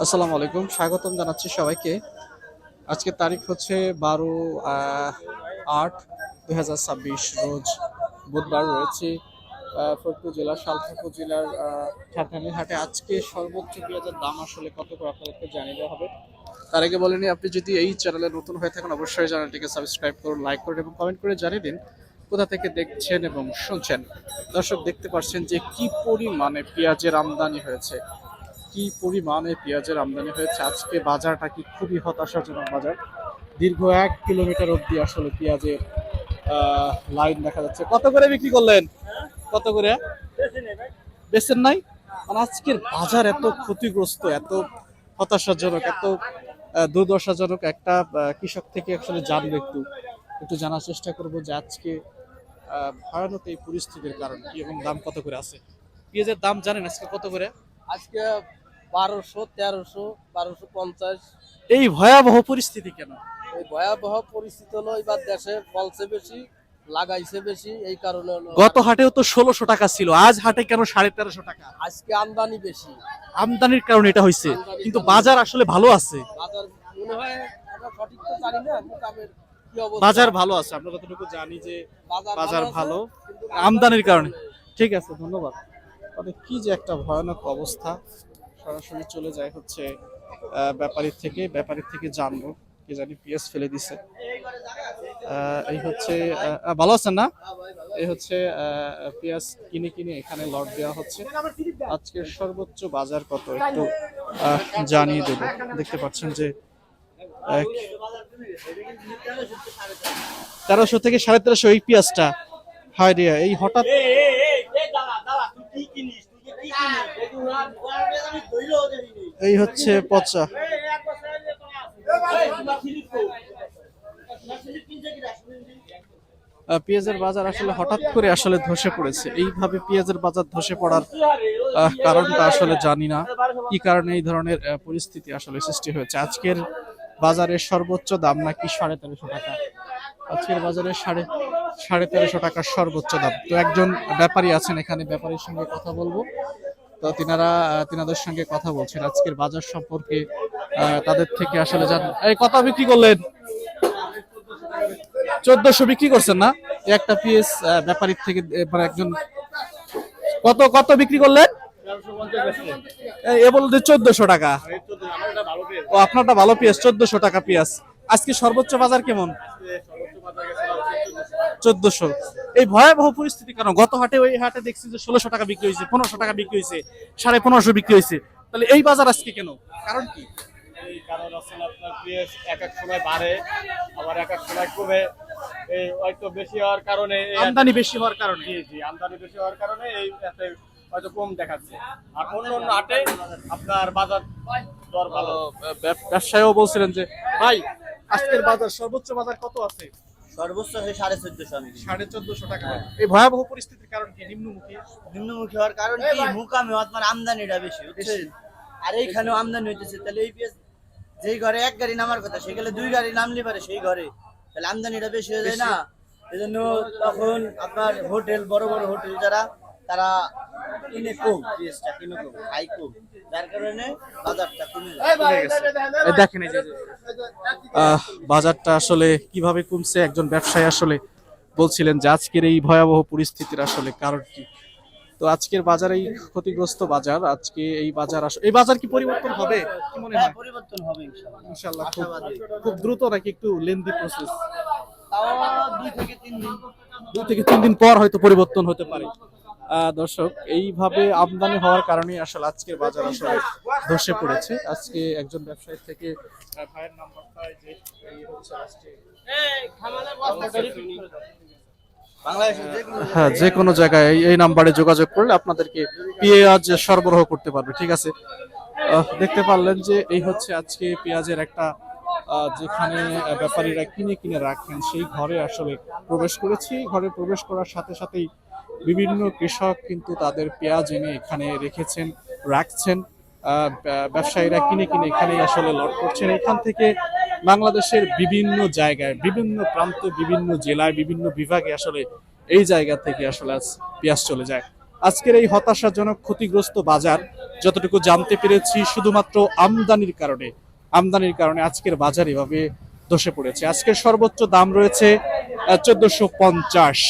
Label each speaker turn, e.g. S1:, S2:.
S1: আসসালামু আলাইকুম, স্বাগতম জানাচ্ছি সবাইকে। আজকে তারিখ হচ্ছে 12/8/2026, রোজ বুধবার। রয়েছে ফরিদপুর জেলার সালথা উপজেলার ঠাকুরানীর হাটে। আজকে সর্বোচ্চ পেঁয়াজের দাম আসলে কত করে আপনাদেরকে জানিয়ে দেওয়া হবে। তার আগে বলেনি, আপনি যদি এই চ্যানেলে নতুন হয়ে থাকেন অবশ্যই চ্যানেলটিকে সাবস্ক্রাইব করুন, লাইক করুন এবং কমেন্ট করে জানিয়ে দিন কোথা থেকে দেখছেন এবং শুনছেন। দর্শক, দেখতে পাচ্ছেন যে কি পরিমাণে পেঁয়াজের আমদানি হয়েছে, কি পরিমাণে পেঁয়াজের আমদানি হয়েছে। আজকে বাজারটা কি খুবই হতাশাজনক বাজার। দীর্ঘ 1 কিলোমিটার অব্দি আসলে পেঁয়াজের লাইন দেখা যাচ্ছে। কত করে বিক্রি করলেন? কত করে বেচেন নাই? মানে আজকের বাজার এত ক্ষতিগ্রস্ত, এত হতাশাজনক, এত দুর্দশাজনক। একটা কৃষক থেকে আসলে জানবো, একটু একটু জানার চেষ্টা করবো যে আজকে ভয়ানক এই পরিস্থিতির কারণ কি এবং দাম কত করে আছে। পেঁয়াজের দাম জানেন আজকে কত করে?
S2: আজকে 1200, 1300, 1250।
S1: এই ভয়াবহ পরিস্থিতি কেন?
S2: এই ভয়াবহ পরিস্থিতি হলো এবার দেশে ফলছে বেশি, লাগাইছে বেশি, এই কারণে হলো
S1: গত হাটেও তো 1600 টাকা ছিল, আজ হাটে কেন 1350 টাকা?
S2: আজকে আমদানি বেশি।
S1: আমদানির কারণে এটা হয়েছে, কিন্তু বাজার আসলে ভালো আছে।
S2: বাজার মনে হয় আমরা সঠিক তো জানি না মোকামের কি অবস্থা।
S1: বাজার ভালো আছে, আমরা যতটুকু জানি যে বাজার
S2: আছে,
S1: ভালো
S2: কিন্তু
S1: আমদানির কারণে। ঠিক আছে, ধন্যবাদ। মানে কি যে একটা ভয়ানক অবস্থা। সরাসরি চলে যায় হচ্ছে ব্যাপারীর থেকে জানবো কি জানি পেঁয়াজ ফেলে দিছে। এই হচ্ছে ভালো আছেন না? এই হচ্ছে পেঁয়াজ কিনে কিনে এখানে লট দেওয়া হচ্ছে। আজকের সর্বোচ্চ বাজার কত একটু জানিয়ে দেব। দেখতে পাচ্ছেন যে 1300 থেকে 1350 এই পেঁয়াজটা। হায় রে, এই হঠাৎ এই হচ্ছে পচা। পেঁয়াজের বাজার আসলে হঠাৎ করে আসলে ধসে পড়েছে। এইভাবে পেঁয়াজের বাজার ধসে পড়ার কারণটা আসলে জানি না, কি কারণে এই ধরনের পরিস্থিতি আসলে সৃষ্টি হয়েছে। আজকের বাজারের সর্বোচ্চ দাম নাকি 1350 টাকা। আজকের বাজারে সাড়ে 1350 টাকার সর্বোচ্চ দাম। তো একজন ব্যাপারী আছেন এখানে, ব্যাপারীর সঙ্গে কথা বলবো। তো তিনাদের সঙ্গে কথা বলছেন আজকের বাজার সম্পর্কে। তাদের থেকে আসলে এই কত বিক্রি করলেন? 1400 বিক্রি করছেন না? একটা পিস ব্যাপারীর থেকে মানে একজন কত কত বিক্রি করলেন? এ বলতে 1400 টাকা। ও, আপনারটা ভালো পেঁয়াজ, 1400 টাকা পেঁয়াজ। আজকে সর্বোচ্চ বাজার কেমন? 1400। এই ভয়াবহ পরিস্থিতি কেন? গত হাটে ওই হাটে দেখছি যে 1600 টাকা বিক্রি হয়েছে, 1500 টাকা বিক্রি হয়েছে, 1550 বিক্রি হয়েছে। তাহলে এই বাজার আজকে কেন? কারণ কি?
S3: এই কারণ হচ্ছে আপনার পেঁয়াজ এক এক সময় বাড়ে, আবার এক এক সময় কমে। এই হয়তো বেশি হওয়ার কারণে
S1: আমদানি বেশি হওয়ার কারণে।
S3: জি আমদানি বেশি হওয়ার কারণে এই এতে হয়তো কম দেখাচ্ছে। আর অন্য অন্য হাটে আপনার বাজার দর ভালো।
S1: ব্যবসায়ীও বলছিলেন যে ভাই আজকের বাজার সর্বোচ্চ বাজার কত আছে?
S4: সর্বোচ্চ 1450 আমি
S1: 1450 টাকা। এই ভয়াবহ পরিস্থিতির কারণ কি?
S4: নিম্নমুখী হওয়ার কারণ কি মুকামে আপনার আমদানিটা বেশি বুঝছেন। আর এইখানেও আমদানি হইতেছে, তাহলে এই পেঁয়াজ যেই ঘরে এক গাড়ি নামার কথা সেখানে 2 গাড়ি নামলে পারে সেই ঘরে, তাহলে আমদানিটা বেশি হয়ে যায় না। এজন্য তখন আপনার হোটেল, বড় বড় হোটেল যারা, তারা কিনে কম, পেঁয়াজটা কিনে কম, খাই কম, যার কারণে বাজারটা কমে যায়।
S1: দেখেন এই যে বাজারটা আসলে কিভাবে কমছে। একজন ব্যবসায়ী আসলে বলছিলেন যে আজকের এই ভয়াবহ পরিস্থিতির আসলে কারণ কি। তো আজকের বাজার এই ক্ষতিগ্রস্ত বাজার, আজকে এই বাজার এই বাজার কি পরিবর্তন হবে কি মনে হয়?
S4: পরিবর্তন হবে
S1: ইনশাআল্লাহ। খুব দ্রুত নাকি একটু লেন্দি প্রসেস?
S4: তাও 2 থেকে 3 দিন।
S1: 2 থেকে 3 দিন পর হয়তো পরিবর্তন হতে পারে। দর্শক, এইভাবে আমদানি হওয়ার কারণে আসলে আজকের বাজার আসলে ধসে পড়েছে। আজকে একজন ব্যবসায়ী থেকে ভাইয়ের নাম্বারটা যে এই হচ্ছে আজকে হ্যাঁ, যে কোনো জায়গায় এই নাম্বারে যোগাযোগ করলে আপনাদেরকে পেঁয়াজ সরবরাহ করতে পারবে। ঠিক আছে, দেখতে পারলেন যে এই হচ্ছে আজকে পেঁয়াজের একটা যেখানে ব্যাপারীরা কিনে কিনে রাখেন সেই ঘরে আসলে প্রবেশ করেছি। ঘরে প্রবেশ করার সাথে সাথেই বিভিন্ন কৃষক কিন্তু তাদের পেঁয়াজ এনে এখানে রেখেছেন, রাখছেন। ব্যবসায়ীরা কিনে কিনে এখানেই আসলে লট করছেন। এখান থেকে বাংলাদেশের বিভিন্ন জায়গায়, বিভিন্ন প্রান্তে, বিভিন্ন জেলায়, বিভিন্ন বিভাগে আসলে এই জায়গা থেকে আসলে পেঁয়াজ চলে যায়। আজকের এই হতাশাজনক ক্ষতিগ্রস্ত বাজার যতটুকু জানতে পেরেছি শুধুমাত্র আমদানির কারণে আজকের বাজার এভাবে ধসে পড়েছে। আজকের সর্বোচ্চ দাম রয়েছে 1450।